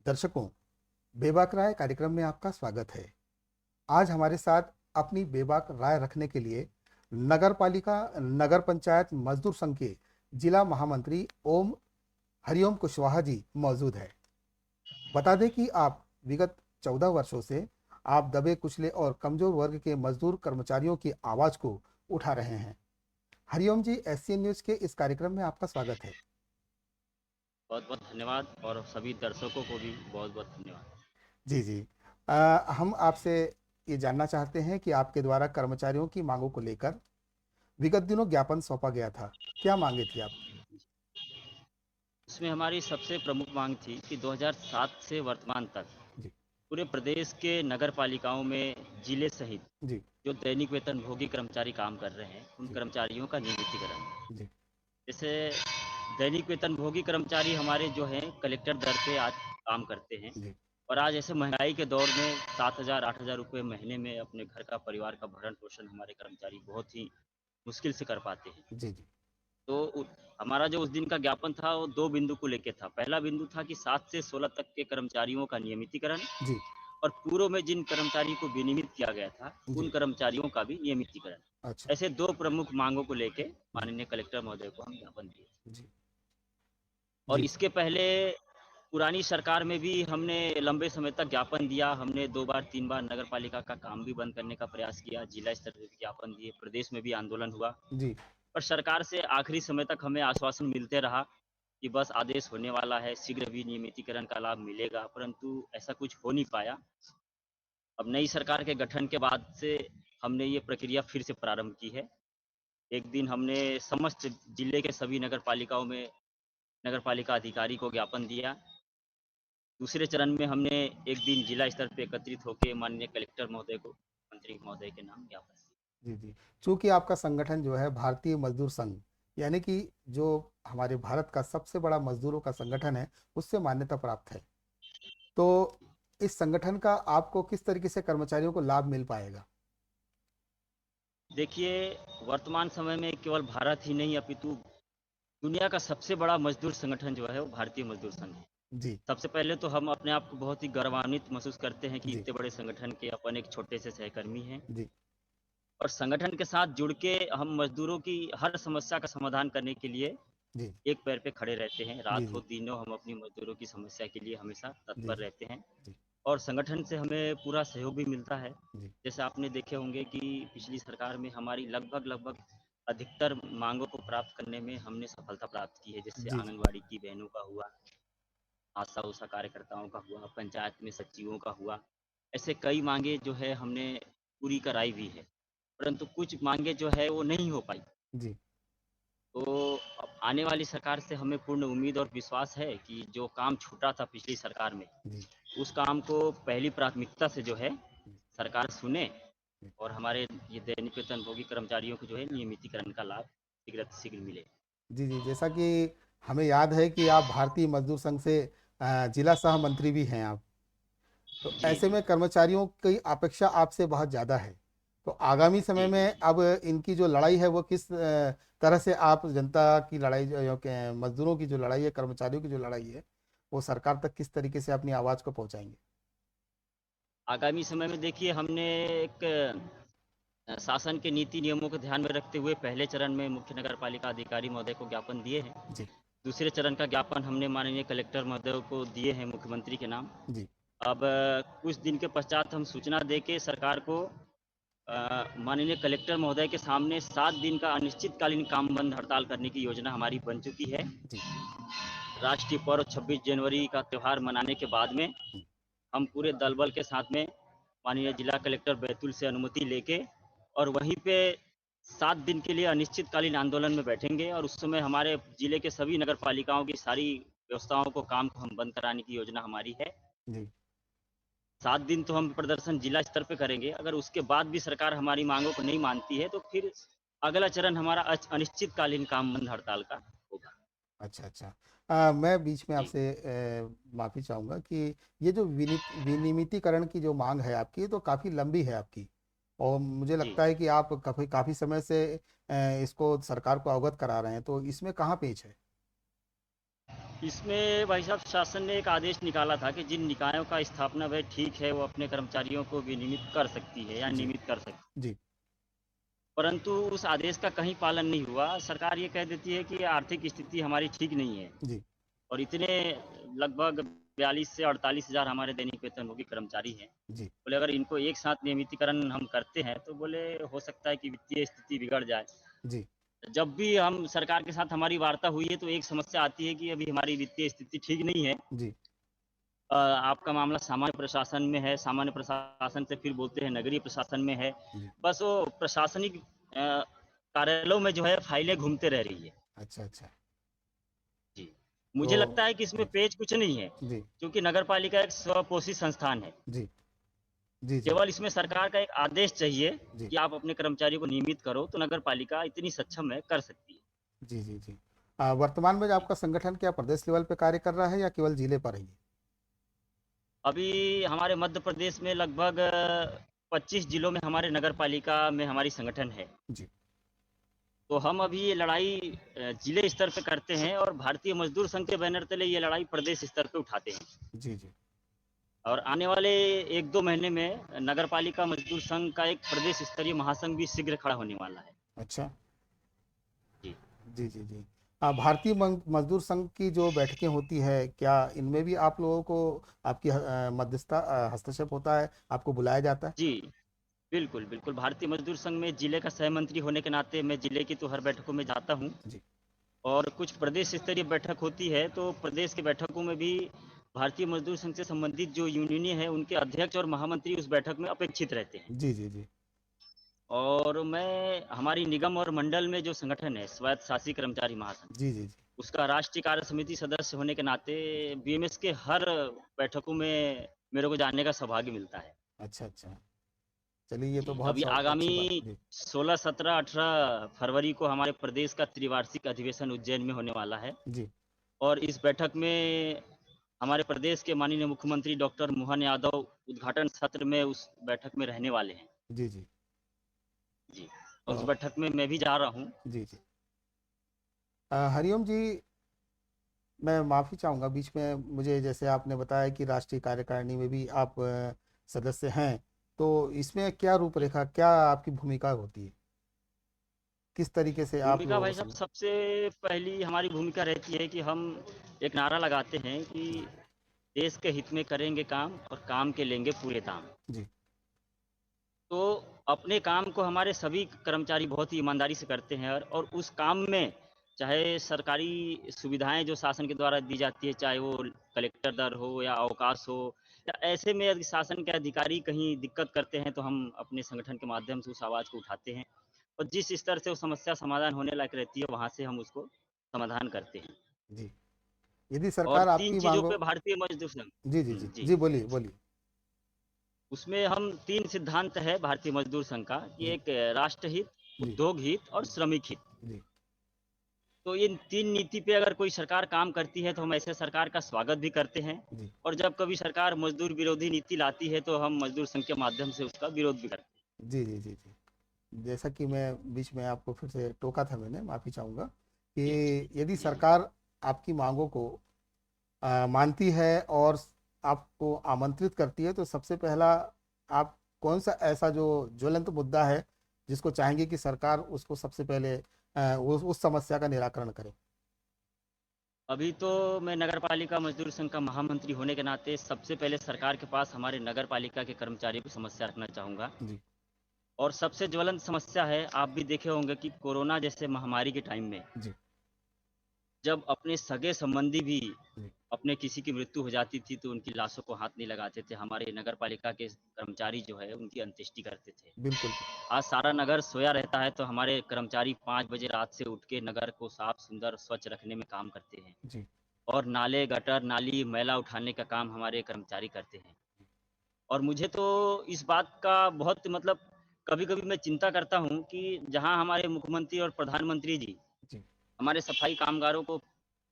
दर्शकों, बेबाक राय कार्यक्रम में आपका स्वागत है। आज हमारे साथ अपनी बेबाक राय रखने के लिए नगर पालिका नगर पंचायत मजदूर संघ के जिला महामंत्री ओम हरिओम कुशवाहा जी मौजूद है। बता दें कि आप विगत 14 वर्षों से आप दबे कुचले और कमजोर वर्ग के मजदूर कर्मचारियों की आवाज को उठा रहे हैं। हरिओम जी, एससीएन न्यूज के इस कार्यक्रम में आपका स्वागत है। बहुत बहुत धन्यवाद और सभी दर्शकों को भी बहुत बहुत धन्यवाद। जी जी। हम आपसे ये जानना चाहते हैं कि आपके द्वारा कर्मचारियों की मांगों को लेकर विगत दिनों ज्ञापन सौंपा गया था। क्या मांगे थी आपकी? इसमें हमारी सबसे प्रमुख मांग थी कि 2007 से वर्तमान तक जी पूरे प्रदेश के नगर पालिकाओं में जिले सहित जी जो दैनिक वेतनभोगी कर्मचारी काम कर रहे हैं उन जी कर्मचारियों का नियमितीकरण। जी जैसे दैनिक वेतनभोगी कर्मचारी हमारे जो हैं कलेक्टर दर पे आज काम करते हैं जी और आज ऐसे महंगाई के दौर में 7,000 8,000 रुपये महीने में अपने घर का परिवार का भरण पोषण हमारे कर्मचारी बहुत ही मुश्किल से कर पाते हैं। जी जी तो हमारा जो उस दिन का ज्ञापन था वो दो बिंदु को लेके था। पहला बिंदु था कि 7 से 16 तक के कर्मचारियों का नियमितीकरण जी और पूर्व में जिन कर्मचारी को विनियमित किया गया था उन जी। कर्मचारियों का भी नियमितीकरण। अच्छा। ऐसे दो प्रमुख मांगों को लेके जी माननीय कलेक्टर महोदय को हम ज्ञापन दिए। जी और जी इसके पहले पुरानी सरकार में भी हमने लंबे समय तक ज्ञापन दिया। हमने 2 बार 3 बार नगर पालिका का काम भी बंद करने का प्रयास किया, जिला स्तर पे भी ज्ञापन दिए, प्रदेश में भी आंदोलन हुआ। जी पर सरकार से आखिरी समय तक हमें आश्वासन मिलते रहा कि बस आदेश होने वाला है, शीघ्र भी नियमितीकरण का लाभ मिलेगा, परंतु ऐसा कुछ हो नहीं पाया। अब नई सरकार के गठन के बाद से हमने ये प्रक्रिया फिर से प्रारंभ की है। एक दिन हमने समस्त जिले के सभी नगर पालिकाओं में नगर पालिका अधिकारी को ज्ञापन दिया। दूसरे चरण में हमने एक दिन जिला स्तर पे एकत्रित होकर माननीय कलेक्टर महोदय को मंत्री महोदय के नाम ज्ञापन दिया। जी जी। चूंकि आपका संगठन जो है भारतीय मजदूर संघ, यानी कि जो हमारे भारत का सबसे बड़ा मजदूरों का संगठन है, उससे मान्यता प्राप्त है, तो इस संगठन का आपको किस तरीके से कर्मचारियों को लाभ मिल पाएगा? देखिए, वर्तमान समय में केवल भारत ही नहीं अपितु दुनिया का सबसे बड़ा मजदूर संगठन जो है वो भारतीय मजदूर संघ है। जी सबसे पहले तो हम अपने आप को बहुत ही गौरवान्वित महसूस करते हैं कि जी इतने बड़े संगठन के अपन एक छोटे से सहकर्मी हैं जी और संगठन के साथ जुड़ के हम मजदूरों की हर समस्या का समाधान करने के लिए जी एक पैर पे खड़े रहते हैं। जी रात हो जी दिनों हम अपनी मजदूरों की समस्या के लिए हमेशा जी तत्पर जी रहते हैं जी और संगठन से हमें पूरा सहयोग भी मिलता है। जी जैसे आपने देखे होंगे कि पिछली सरकार में हमारी लगभग लगभग अधिकतर मांगों को प्राप्त करने में हमने सफलता प्राप्त की है। जैसे जी जी आंगनवाड़ी की बहनों का हुआ, आशा उषा कार्यकर्ताओं का हुआ, पंचायत में सचिवों का हुआ। ऐसे कई मांगे जो है हमने पूरी कराई भी है, परंतु कुछ मांगे जो है वो नहीं हो पाई। जी तो अब आने वाली सरकार से हमें पूर्ण उम्मीद और विश्वास है कि जो काम छूटा था पिछली सरकार में, जी उस काम को पहली प्राथमिकता से जो है जी सरकार सुने जी और हमारे ये दैनिक वेतनभोगी कर्मचारियों को जो है नियमितीकरण का लाभ शीघ्र से शीघ्र मिले। जी जी। जैसा कि हमें याद है कि आप भारतीय मजदूर संघ से जिला सह मंत्री भी हैं आप, तो जी ऐसे जी में कर्मचारियों की अपेक्षा आपसे बहुत ज़्यादा है। तो आगामी समय जी जी में जी। अब इनकी जो लड़ाई है वो किस तरह से आप जनता की लड़ाई मजदूरों की जो लड़ाई है, कर्मचारियों की जो लड़ाई है, वो सरकार तक किस तरीके से अपनी आवाज़ को पहुंचाएंगे? आगामी समय में देखिए हमने एक शासन के नीति नियमों को ध्यान में रखते हुए पहले चरण में मुख्य नगर पालिका अधिकारी महोदय को ज्ञापन दिए हैं। जी दूसरे चरण का ज्ञापन हमने माननीय कलेक्टर महोदय को दिए हैं मुख्यमंत्री के नाम। जी अब कुछ दिन के पश्चात हम सूचना दे के सरकार को माननीय कलेक्टर महोदय के सामने 7 दिन का अनिश्चितकालीन काम बंद हड़ताल करने की योजना हमारी बन चुकी है। जी राष्ट्रीय पर्व 26 जनवरी का त्यौहार मनाने के बाद में जी हम पूरे दल बल के साथ में माननीय जिला कलेक्टर बैतूल से अनुमति लेके और वहीं पे 7 दिन के लिए अनिश्चितकालीन आंदोलन में बैठेंगे और उस समय हमारे जिले के सभी नगर पालिकाओं की सारी व्यवस्थाओं को काम को हम बंद कराने की योजना हमारी है। जी 7 दिन तो हम प्रदर्शन जिला स्तर पे करेंगे। अगर उसके बाद भी सरकार हमारी मांगों को नहीं मानती है तो फिर अगला चरण हमारा अनिश्चितकालीन काम बंद हड़ताल का होगा। अच्छा अच्छा। मैं बीच में जी आपसे माफ़ी चाहूँगा कि ये जो विनियमितीकरण की जो मांग है आपकी, तो काफ़ी लंबी है आपकी, और मुझे जी। लगता है कि आप काफ़ी काफ़ी समय से इसको सरकार को अवगत करा रहे हैं, तो इसमें कहाँ पेच है? इसमें भाई साहब शासन ने एक आदेश निकाला था कि जिन निकायों का स्थापना वह ठीक है, वो अपने कर्मचारियों को विनियमित कर सकती है या जी, नियमित कर सकती है। जी, परंतु उस आदेश का कहीं पालन नहीं हुआ। सरकार ये कह देती है कि आर्थिक स्थिति हमारी ठीक नहीं है जी, और इतने लगभग 42 से 48 हज़ार हमारे दैनिक वेतनभोगी कर्मचारी हैं। जी, बोले अगर इनको एक साथ नियमितीकरण हम करते हैं तो बोले हो सकता है कि वित्तीय स्थिति बिगड़ जाए। जी, जब भी हम सरकार के साथ हमारी वार्ता हुई है तो एक समस्या आती है कि अभी हमारी वित्तीय स्थिति ठीक नहीं है। जी, आपका मामला सामान्य प्रशासन में है, सामान्य प्रशासन से फिर बोलते हैं नगरीय प्रशासन में है। जी। बस वो प्रशासनिक कार्यालयों में जो है फाइलें घूमते रह रही है। अच्छा, अच्छा। जी। तो मुझे लगता है कि इसमें जी, पेच कुछ नहीं है, जी, क्योंकि नगर पालिका एक स्वपोषित संस्थान है। जी, जी, जी, केवल इसमें सरकार का एक आदेश चाहिए जी, कि आप अपने कर्मचारियों को नियमित करो, तो नगर पालिका इतनी सक्षम है, कर सकती है। जी, जी, जी। वर्तमान में जो जी। आपका संगठन क्या प्रदेश लेवल पे कार्य कर रहा है या केवल जिले पर ही? अभी हमारे मध्य प्रदेश में लगभग 25 जिलों में हमारे नगर पालिका में हमारी संगठन है। जी, तो हम अभी ये लड़ाई जिले स्तर पे करते हैं और भारतीय मजदूर संघ के बैनर तले ये लड़ाई प्रदेश स्तर पे उठाते हैं। जी, जी, और आने वाले 1-2 महीने में नगर पालिका मजदूर संघ का एक प्रदेश स्तरीय महासंघ भी शीघ्र खड़ा होने वाला है। अच्छा। जी। जी, जी, जी। भारतीय मजदूर संघ की जो बैठकें होती है, क्या इनमें भी आप लोगों को आपकी मध्यस्थता हस्तक्षेप होता है, आपको बुलाया जाता है? जी, बिल्कुल, बिल्कुल। भारतीय मजदूर संघ में जिले का सहमंत्री होने के नाते मैं जिले की तो हर बैठकों में जाता हूँ जी, और कुछ प्रदेश स्तरीय बैठक होती है, तो प्रदेश की बैठकों में भी भारतीय मजदूर संघ से संबंधित जो यूनियनें हैं, उनके अध्यक्ष और महामंत्री उस बैठक में अपेक्षित रहते हैं। जी, जी, जी, और मैं हमारी निगम और मंडल में जो संगठन है, स्वायत्त शासी कर्मचारी महासंघ, जी, जी, जी। उसका राष्ट्रीय कार्य समिति सदस्य होने के नाते बीएमएस के हर बैठकों में मेरे को जाने का सौभाग्य मिलता है। अच्छा, अच्छा। चलिए ये तो जी, बहुत अभी आगामी अच्छी बात है। जी, 16, 17, 18 फरवरी को हमारे प्रदेश का त्रिवार्षिक अधिवेशन उज्जैन में होने वाला है जी, और इस बैठक में हमारे प्रदेश के माननीय मुख्यमंत्री डॉक्टर मोहन यादव उद्घाटन सत्र में उस बैठक में रहने वाले हैं। जी, जी। जी, और उस तो बैठक में मैं भी जा रहा हूँ। जी, जी। हरिओम जी, मैं माफ़ी चाहूँगा बीच में मुझे जैसे आपने बताया कि राष्ट्रीय कार्यकारिणी में भी आप सदस्य हैं, तो इसमें क्या जी। रूपरेखा, क्या आपकी भूमिका होती है? किस तरीके से आप भूमिका लोगों को भाई साहब सबसे पहली हमारी भूमिका रहती है कि हम एक नारा लगाते हैं कि देश के हित में करेंगे काम और काम के लेंगे पूरे दाम। जी, तो अपने काम को हमारे सभी कर्मचारी बहुत ही ईमानदारी से करते हैं और उस काम में चाहे सरकारी सुविधाएं जो शासन के द्वारा दी जाती है, चाहे वो कलेक्टर दर हो या अवकाश हो, या ऐसे में यदि शासन के अधिकारी कहीं दिक्कत करते हैं तो हम अपने संगठन के माध्यम से उस आवाज़ को उठाते हैं और जिस स्तर से वो समस्या समाधान होने लायक रहती है वहाँ से हम उसको समाधान करते हैं। जी। यदि और सरकार 3 आपकी चीज़ों मांगों पे भारतीय मजदूर संघ। जी, जी, जी, जी। जी, बोलिए, बोलिए। उसमें हम 3 सिद्धांत है भारतीय मजदूर संघ का कि जी, एक राष्ट्रहित, जी, उद्योग हित और श्रमिक हित। जी, तो इन 3 नीति पे अगर कोई सरकार काम करती है तो हम ऐसे सरकार का स्वागत भी करते हैं जी, और जब कभी सरकार मजदूर विरोधी नीति लाती है तो हम मजदूर संघ के माध्यम से उसका विरोध भी करते हैं। जी, जी, जी, जी। जैसा कि मैं बीच में आपको फिर से टोका था, मैंने माफ़ी चाहूँगा जी, कि यदि जी, जी। सरकार आपकी मांगों को मानती है और आपको आमंत्रित करती है, तो सबसे पहला आप कौन सा ऐसा जो ज्वलंत मुद्दा है जिसको चाहेंगे कि सरकार उसको सबसे पहले उस समस्या का निराकरण करे? अभी तो मैं नगर पालिका मजदूर संघ का महामंत्री होने के नाते सबसे पहले सरकार के पास हमारे नगर पालिका के कर्मचारियों की समस्या रखना चाहूँगा। जी, और सबसे ज्वलंत समस्या है, आप भी देखे होंगे कि कोरोना जैसे महामारी के टाइम में जी, जब अपने सगे संबंधी भी जी, अपने किसी की मृत्यु हो जाती थी तो उनकी लाशों को हाथ नहीं लगाते थे। हमारे नगर पालिका के कर्मचारी जो है उनकी अंत्येष्टि करते थे। बिल्कुल। आज सारा नगर सोया रहता है तो हमारे कर्मचारी 5 बजे रात से उठ के नगर को साफ सुंदर स्वच्छ रखने में काम करते हैं जी, और नाले गटर नाली मैला उठाने का काम हमारे कर्मचारी करते हैं। और मुझे तो इस बात का बहुत मतलब कभी-कभी मैं चिंता करता हूँ कि जहाँ हमारे मुख्यमंत्री और प्रधानमंत्री जी जी, हमारे सफाई कामगारों को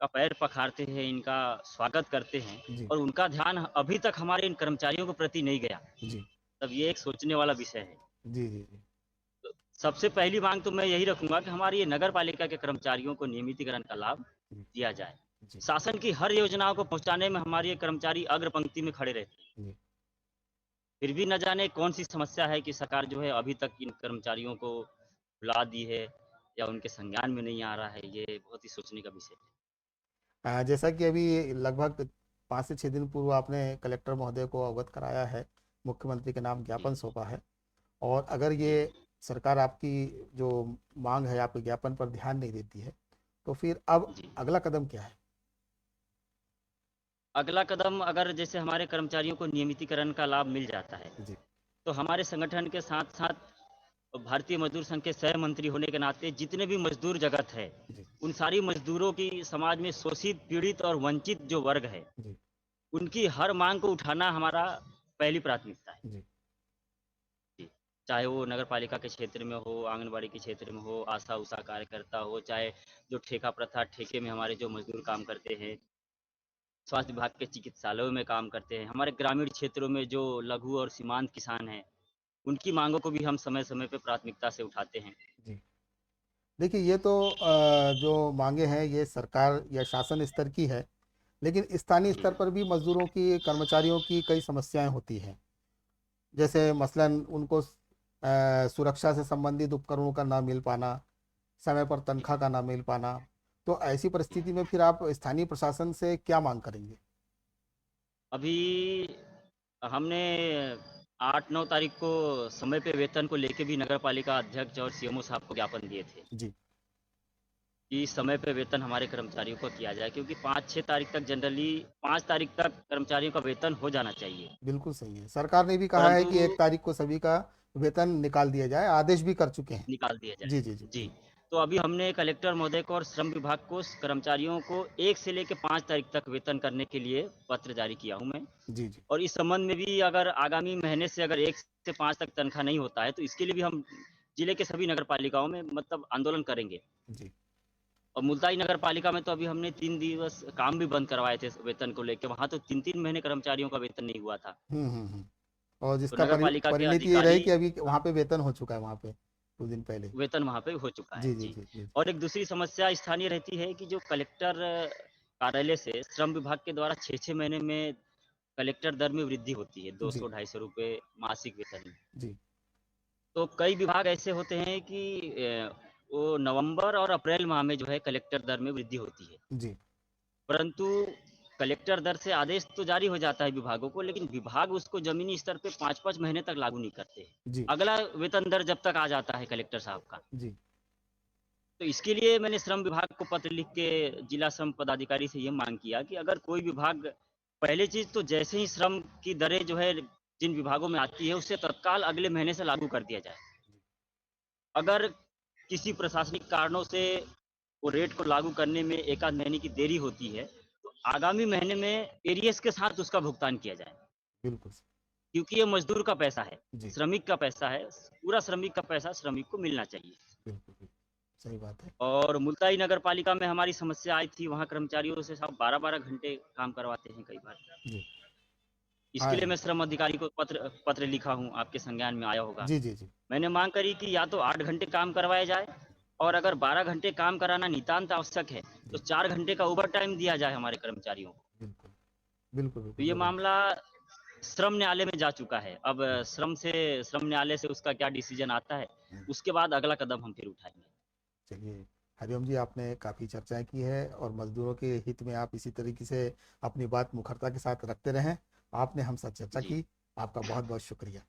का पैर पखारते हैं, इनका स्वागत करते हैं जी, और उनका ध्यान अभी तक हमारे इन कर्मचारियों के प्रति नहीं गया। जी, तब ये एक सोचने वाला विषय है। जी, जी, जी, तो सबसे पहली माँग तो मैं यही रखूँगा कि हमारी ये नगर पालिका के कर्मचारियों को नियमितीकरण का लाभ जी। दिया जाए। जी, शासन की हर योजनाओं को पहुँचाने में हमारे ये कर्मचारी अग्र पंक्ति में खड़े रहते हैं। जी। फिर भी न जाने कौन-सी समस्या है कि सरकार जो है अभी तक इन कर्मचारियों को भुला दी है या उनके संज्ञान में नहीं आ रहा है, ये बहुत ही सोचने का विषय है। जैसा कि अभी लगभग 5 से 6 दिन पूर्व आपने कलेक्टर महोदय को अवगत कराया है, मुख्यमंत्री के नाम जी, ज्ञापन सौंपा है और अगर जी। ये सरकार आपकी जो माँग है, आपके ज्ञापन पर ध्यान नहीं देती है, तो फिर अब जी। अगला कदम क्या है? अगला कदम अगर जैसे हमारे कर्मचारियों को नियमितीकरण का लाभ मिल जाता है, जी, तो हमारे संगठन के साथ-साथ भारतीय मज़दूर संघ के सह मंत्री होने के नाते जितने भी मज़दूर जगत है, जी, उन सारी मज़दूरों की समाज में शोषित, पीड़ित और वंचित जो वर्ग है, जी, उनकी हर माँग को उठाना हमारा पहली प्राथमिकता है। जी, जी, चाहे वो नगर पालिका के क्षेत्र में हो, आंगनबाड़ी के क्षेत्र में हो, आशा-उषा कार्यकर्ता हो, चाहे जो ठेका प्रथा ठेके में हमारे जो मज़दूर काम करते हैं, स्वास्थ्य विभाग के चिकित्सालयों में काम करते हैं, हमारे ग्रामीण क्षेत्रों में जो लघु और सीमांत किसान हैं, उनकी माँगों को भी हम समय-समय पे प्राथमिकता से उठाते हैं। जी। देखिए ये तो जो माँगे हैं ये सरकार या शासन स्तर की है, लेकिन स्थानीय जी, स्तर पर भी मज़दूरों की, कर्मचारियों की कई समस्याएँ होती हैं। जैसे मसलन उनको सुरक्षा से संबंधित उपकरणों का ना मिल पाना, समय पर जी, तनख्वाह का ना मिल पाना। तो ऐसी जी। परिस्थिति में फिर आप स्थानीय प्रशासन से क्या माँग करेंगे? अभी हमने 8-9 तारीख को समय पे वेतन को लेके भी नगर पालिका अध्यक्ष और सीएमओ साहब को ज्ञापन दिए थे। जी, कि समय पे वेतन हमारे कर्मचारियों को किया जाए क्योंकि 5-6 तारीख तक जनरली 5 तारीख तक कर्मचारियों का वेतन हो जाना चाहिए। बिल्कुल सही है। सरकार ने भी कहा है परंतु कि 1 तारीख को सभी का वेतन निकाल दिया जाए, आदेश भी कर चुके हैं। निकाल दिया जी, जी, जी, जाए। जी, जी। तो अभी हमने कलेक्टर महोदय को और श्रम विभाग को कर्मचारियों को 1 से लेके 5 तारीख तक वेतन करने के लिए पत्र जारी किया हूँ मैं। जी, जी, और इस संबंध में भी अगर आगामी महीने से अगर 1 से 5 तक तनख्वाह नहीं होता है, तो इसके लिए भी हम जिले के सभी नगर पालिकाओं में मतलब आंदोलन करेंगे। जी। और मुल्ताई नगर पालिका में तो अभी हमने 3 दिवस काम भी बंद करवाए थे वेतन को लेके, वहाँ तो 3-3 महीने कर्मचारियों का वेतन नहीं हुआ था। हुँ, हुँ, हुँ। और तो जिसका नगर पालिका के परिणति ये अधिकारी रही कि अभी वहाँ पे वेतन हो चुका है वहाँ पे, कुछ दिन पहले ही। वेतन वहाँ पे हो चुका है, जी, जी, जी। जी, जी, और एक दूसरी समस्या स्थानीय रहती है कि जो कलेक्टर कार्यालय से श्रम विभाग के द्वारा 6-6 महीने में कलेक्टर दर में वृद्धि होती है, जी, 200-250 रुपए मासिक वेतन में। जी, तो कई विभाग ऐसे होते हैं कि वो नवंबर और अप्रैल माह में जो है कलेक्टर दर में वृद्धि होती है। जी, परंतु कलेक्टर दर से आदेश तो जारी हो जाता है विभागों को, लेकिन विभाग उसको ज़मीनी स्तर पे 5-5 महीने तक लागू नहीं करते हैं। जी, अगला वेतन दर जब तक आ जाता है कलेक्टर साहब का। जी, तो इसके लिए मैंने श्रम विभाग को पत्र लिख के जिला श्रम पदाधिकारी से ये माँग किया कि अगर कोई विभाग पहली चीज़ तो जैसे ही श्रम की दरें जो है जिन विभागों में आती है, उसे तत्काल अगले महीने से लागू कर दिया जाए। अगर किसी प्रशासनिक कारणों से वो रेट को लागू करने में 1 आध महीने की देरी होती है, तो आगामी महीने में एरियर्स के साथ उसका भुगतान किया जाए। बिल्कुल स क्योंकि ये मज़दूर का पैसा है, जी, श्रमिक का पैसा है, पूरा श्रमिक का पैसा श्रमिक को मिलना चाहिए। बिल्कुल, बिल्कुल, सही बात है। और मुल्ताई नगर पालिका में हमारी समस्या आई थी, वहाँ कर्मचारियों से साहब 12-12 घंटे काम करवाते हैं कई बार। जी, इसके लिए हाँ, मैं श्रम अधिकारी को पत्र पत्र लिखा हूँ, आपके संज्ञान में आया होगा। जी, जी, जी, मैंने माँग करी कि या तो 8 घंटे काम करवाया जाए और अगर 12 घंटे काम कराना नितांत आवश्यक है, तो जी, 4 घंटे का ओवरटाइम दिया जाए हमारे कर्मचारियों को। बिल्कुल, बिल्कुल, तो बिल्कुल, ये ज़रूर। मामला श्रम न्यायालय में जा चुका है। अब जी, श्रम न्यायालय से उसका क्या डिसीज़न आता है, हुँ, उसके बाद अगला कदम हम फिर उठाएँगे। चलिए, हरिओम जी आपने काफ़ी चर्चाएँ की है और मज़दूरों के हित में आप इसी तरीके से अपनी बात मुखरता के साथ रखते रहें। आपने हम साथ चर्चा जी, की, आपका बहुत-बहुत शुक्रिया।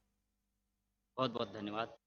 बहुत-बहुत धन्यवाद।